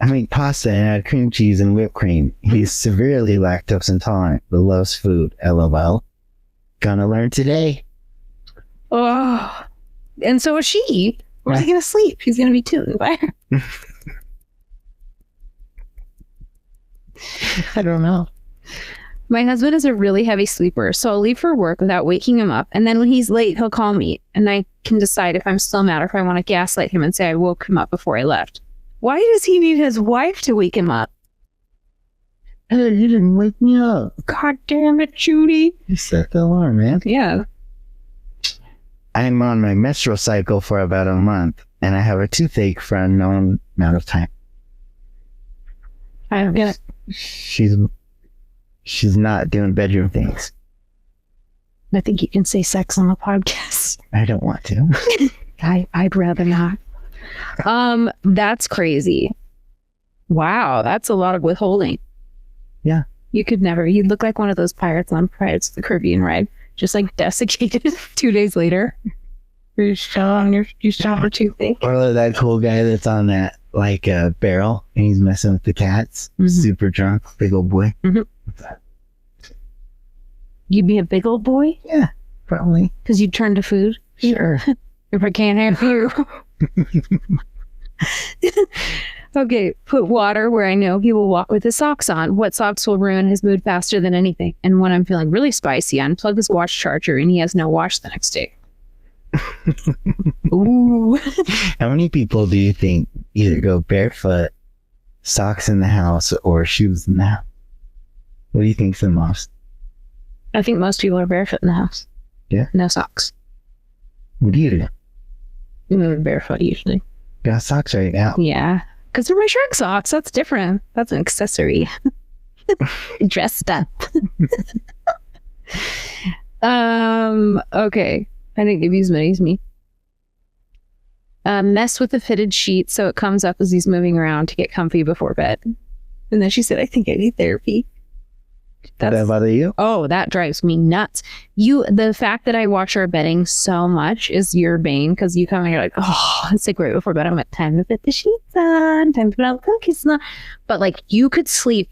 I make pasta and add cream cheese and whipped cream. He's severely lactose intolerant but loves food. LOL. Gonna learn today. Oh. And so is she. Where's he gonna sleep? He's gonna be tuned by her. I don't know. My husband is a really heavy sleeper, so I'll leave for work without waking him up. And then when he's late, he'll call me and I can decide if I'm still mad or if I want to gaslight him and say I woke him up before I left. Why does he need his wife to wake him up? Hey, you didn't wake me up. God damn it, Judy. You set the alarm, man. Yeah. I'm on my menstrual cycle for about a month, and I have a toothache for an unknown amount of time. I don't get it. She's not doing bedroom things. I think you can say sex on the podcast. I don't want to. I'd rather not. That's crazy. Wow, that's a lot of withholding. Yeah. You could never. You'd look like one of those pirates on Pirates of the Caribbean ride, just like desiccated 2 days later. You still on your toothache. Or that cool guy that's on that like barrel and he's messing with the cats. Super drunk, big old boy. You'd be a big old boy? Yeah, probably. Because you'd turn to food? Sure. If I can't have you. Okay, put water where I know he will walk with his socks on. What socks will ruin his mood faster than anything? And when I'm feeling really spicy, unplug his watch charger and he has no wash the next day. Ooh. How many people do you think either go barefoot, socks in the house, or shoes in the house? What do you think's the most? I think most people are barefoot in the house. Yeah? No socks. What do you do? Barefoot usually. Got socks right now. Yeah. Because they're my Shrek socks. That's different. That's an accessory. Dressed up. Okay. I didn't give you as many as me. Mess with the fitted sheet so it comes up as he's moving around to get comfy before bed. And then she said, I think I need therapy. Does that bother you? Oh, that drives me nuts. The fact that I watch our bedding so much is your bane, because you come and you're like, oh, it's like right before bed. I'm like, time to fit the sheets on, time to put out the cookies on. But like, you could sleep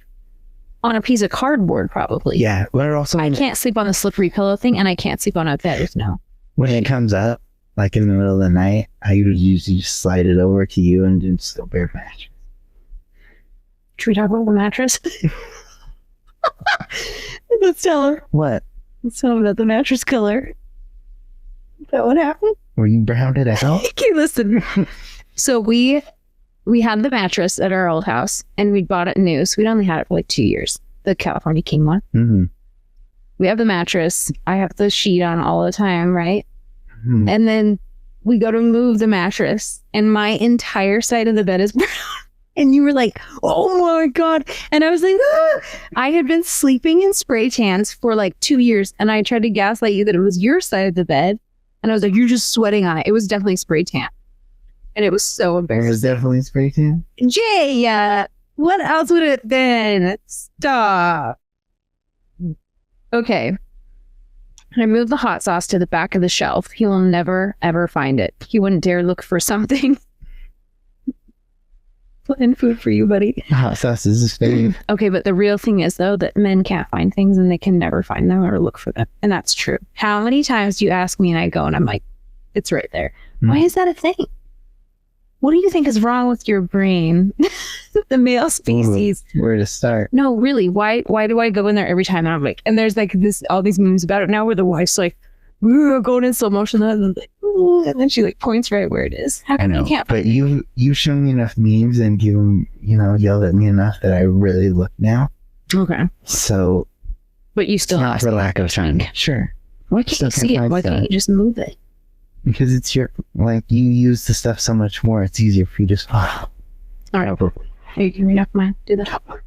on a piece of cardboard probably. Yeah. But also, I can't sleep on the slippery pillow thing, and I can't sleep on a bed. No. When it comes up, like in the middle of the night, I usually just slide it over to you and just go bare mattress. Should we talk about the mattress? Let's tell her. What? Let's tell her about the mattress killer. Is that what happened? Were you browned it out? Okay, listen. So we had the mattress at our old house, and we bought it new. So we'd only had it for like 2 years. The California King one. Mm-hmm. We have the mattress. I have the sheet on all the time, right? Mm-hmm. And then we go to move the mattress, and my entire side of the bed is brown. And you were like, oh my God. And I was like, ah. I had been sleeping in spray tans for like 2 years. And I tried to gaslight you that it was your side of the bed. And I was like, you're just sweating on it. It was definitely spray tan. And it was so embarrassing. It was definitely spray tan? Jay, what else would it have been? Stop. Okay. I moved the hot sauce to the back of the shelf. He will never, ever find it. He wouldn't dare look for something. And food for you, buddy. Hot sauce is his favorite. Okay, but the real thing is, though, that men can't find things and they can never find them or look for them. And that's true. How many times do you ask me and I go and I'm like, it's right there. Why is that a thing? What do you think is wrong with your brain? The male species. Ooh, where to start? No, really. Why do I go in there every time? And I'm like, and there's like all these memes about it now where the wife's like, going in slow motion, and then she like points right where it is. How come I know, you can't? But you show me enough memes and yelled at me enough that I really look now. Okay. So, but you still not for lack of trying. Sure. Why can't you see it? Why can't you just move it? Because it's you use the stuff so much more. It's easier for you to just. All right. Hey, you can read off mine. Do the top one.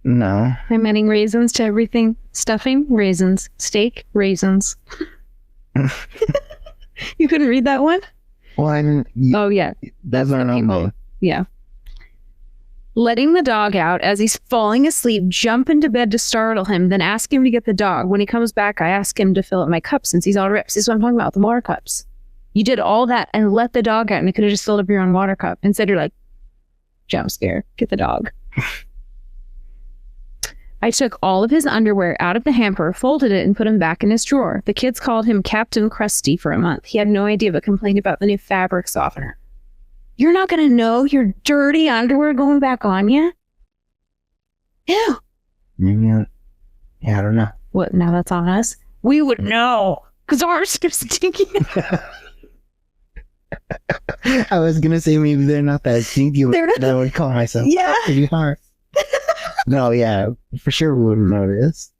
No. I'm adding raisins to everything. Stuffing, raisins. Steak, raisins. You couldn't read that one? Well, I didn't. Oh, yeah. That's not normal. Yeah. Letting the dog out as he's falling asleep, jump into bed to startle him, then ask him to get the dog. When he comes back, I ask him to fill up my cup since he's all ripped. This is what I'm talking about, the water cups. You did all that and let the dog out, and you could have just filled up your own water cup. Instead, you're like, jump scare, get the dog. I took all of his underwear out of the hamper, folded it, and put him back in his drawer. The kids called him Captain Krusty for a month. He had no idea but complained about the new fabric softener. You're not going to know your dirty underwear going back on you? Ew. Yeah, I don't know. What, now that's on us? We would know, because ours are stinky. I was going to say maybe they're not that stinky, but I would call myself pretty hard. No, yeah, for sure we wouldn't notice.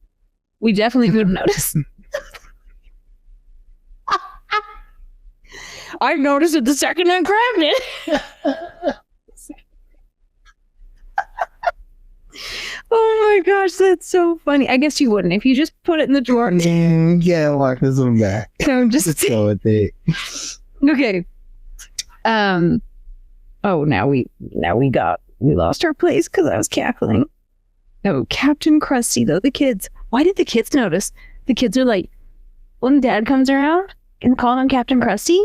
We definitely would notice. I noticed it the second I grabbed it. Oh my gosh, that's so funny. I guess you wouldn't if you just put it in the drawer. Yeah, lock this one back. So just let's go with it. Okay. Oh, now we lost our place because I was cackling. Oh, Captain Krusty, though, the kids. Why did the kids notice? The kids are like, when Dad comes around and call him Captain Krusty?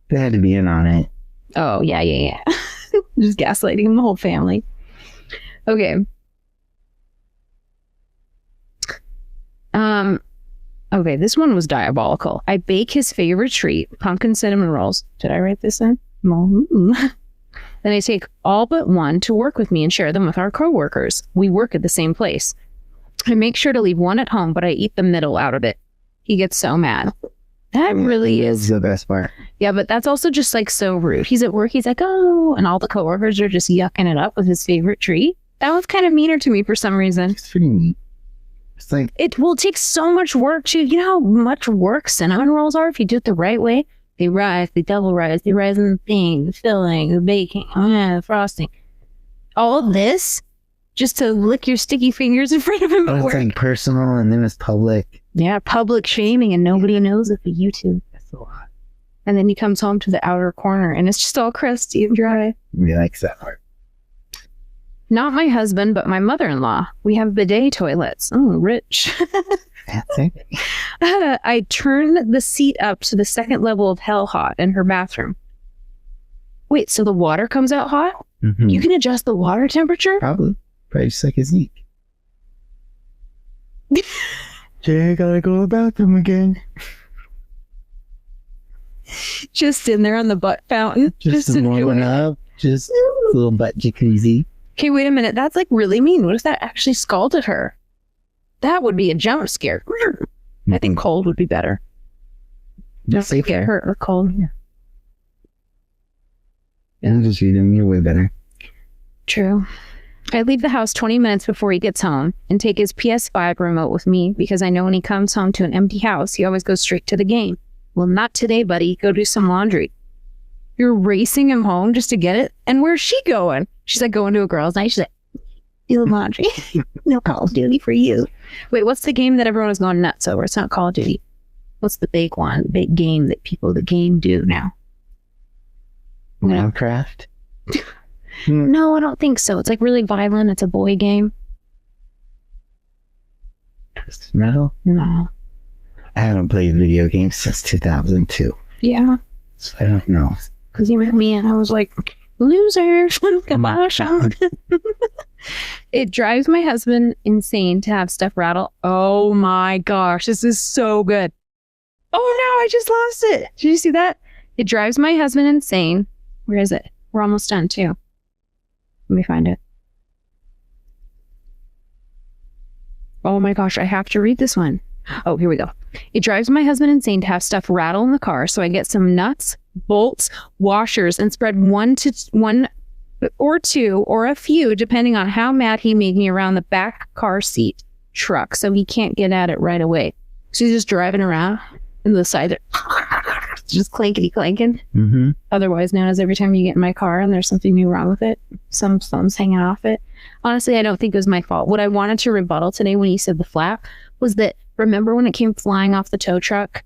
They had to be in on it. Oh, yeah. Just gaslighting him, the whole family. Okay. Okay, this one was diabolical. I bake his favorite treat, pumpkin cinnamon rolls. Did I write this in? Then I take all but one to work with me and share them with our co-workers. We work at the same place. I make sure to leave one at home, but I eat the middle out of it. He gets so mad. That really is the best part. Yeah, but that's also just like so rude. He's at work, he's like, oh, and all the coworkers are just yucking it up with his favorite treat. That was kind of meaner to me for some reason. It's pretty neat. It's like it will take so much work to, you know how much work cinnamon rolls are if you do it the right way? They rise, they double rise, they rise in the thing, the filling, the baking, the frosting. All of this just to lick your sticky fingers in front of him at It's work. like personal and then it's public. Yeah, public shaming and nobody knows it but you two. That's a lot. And then he comes home to the outer corner and it's just all crusty and dry. He likes that part. Not my husband, but my mother-in-law. We have bidet toilets. Oh, rich. Fancy. I turn the seat up to the second level of hell hot in her bathroom. Wait, so the water comes out hot? Mm-hmm. You can adjust the water temperature? Probably just like his neck. Jay, I gotta go to the bathroom again. Just in there on the butt fountain. Just warming up. Just a little butt jacuzzi. Okay, wait a minute. That's like really mean. What if that actually scalded her? That would be a jump scare. I think cold would be better. Just Don't get hurt or cold. Yeah. And just read them, you're way better. True. I leave the house 20 minutes before he gets home and take his PS5 remote with me because I know when he comes home to an empty house, he always goes straight to the game. Well, not today, buddy. Go do some laundry. You're racing him home just to get it? And where's she going? She's like going to a girl's night. She's like, do the laundry. No Call of Duty for you. Wait, what's the game that everyone is going nuts over? It's not Call of Duty. What's the big one? Big game that people the game do now? Minecraft? No, I don't think so. It's like really violent. It's a boy game. Twisted Metal? No. I haven't played video games since 2002. Yeah. So I don't know. Because you met me and I was like, losers. It drives my husband insane to have stuff rattle. Oh my gosh, this is so good. Oh no, I just lost it. Did you see that? It drives my husband insane. Where is it? We're almost done too. Let me find it. Oh my gosh, I have to read this one. Oh, here we go. It drives my husband insane to have stuff rattle in the car, so I get some nuts, bolts, washers, and spread one or two or a few, depending on how mad he made me, around the back car seat truck, so he can't get at it right away. So he's just driving around in the side, just clankety clanking. Mm-hmm. Otherwise known as every time you get in my car and there's something new wrong with it, some thumbs hanging off it. Honestly, I don't think it was my fault. What I wanted to rebuttal today when you said the flap was that, remember when it came flying off the tow truck?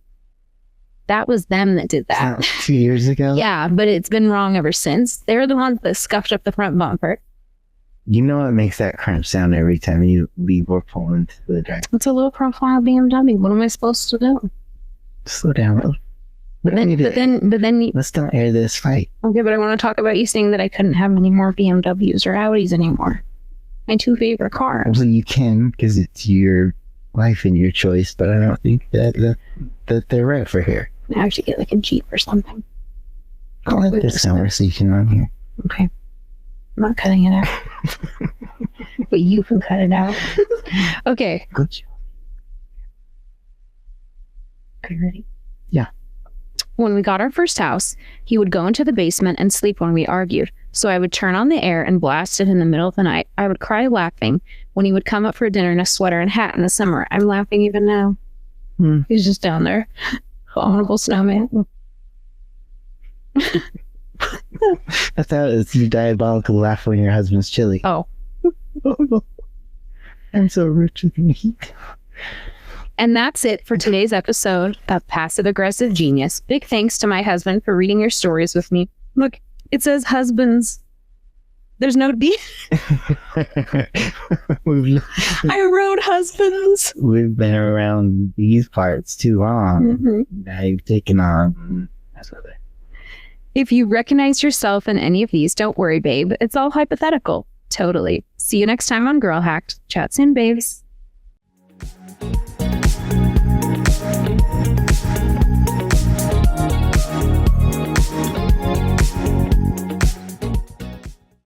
That was them that did that. 2 years ago? Yeah, but it's been wrong ever since. They're the ones that scuffed up the front bumper. You know what makes that crunch sound every time you leave or pull into the drive? It's a low profile BMW. What am I supposed to do? Slow down. But then, Let's not air this fight. okay, but I want to talk about you saying that I couldn't have any more BMWs or Audis anymore. My two favorite cars. Well, you can, because it's your life and your choice, but I don't think that they're right for here. I have to get like a Jeep or something. I'll let this conversation on here. Okay. I'm not cutting it out. But you can cut it out. Okay. Good job. Are you ready? Yeah. When we got our first house, he would go into the basement and sleep when we argued. So I would turn on the air and blast it in the middle of the night. I would cry laughing when he would come up for dinner in a sweater and hat in the summer. I'm laughing even now. He's just down there. Abominable snowman. I thought it was your diabolical laugh when your husband's chili. Oh. I'm so rich with me. And that's it for today's episode of Passive Aggressive Genius. Big thanks to my husband for reading your stories with me. Look, it says husbands. There's no D. I wrote husbands. We've been around these parts too long. Mm-hmm. Now you've taken on. If you recognize yourself in any of these, don't worry, babe. It's all hypothetical. Totally. See you next time on Girl Hacked. Chat soon, babes.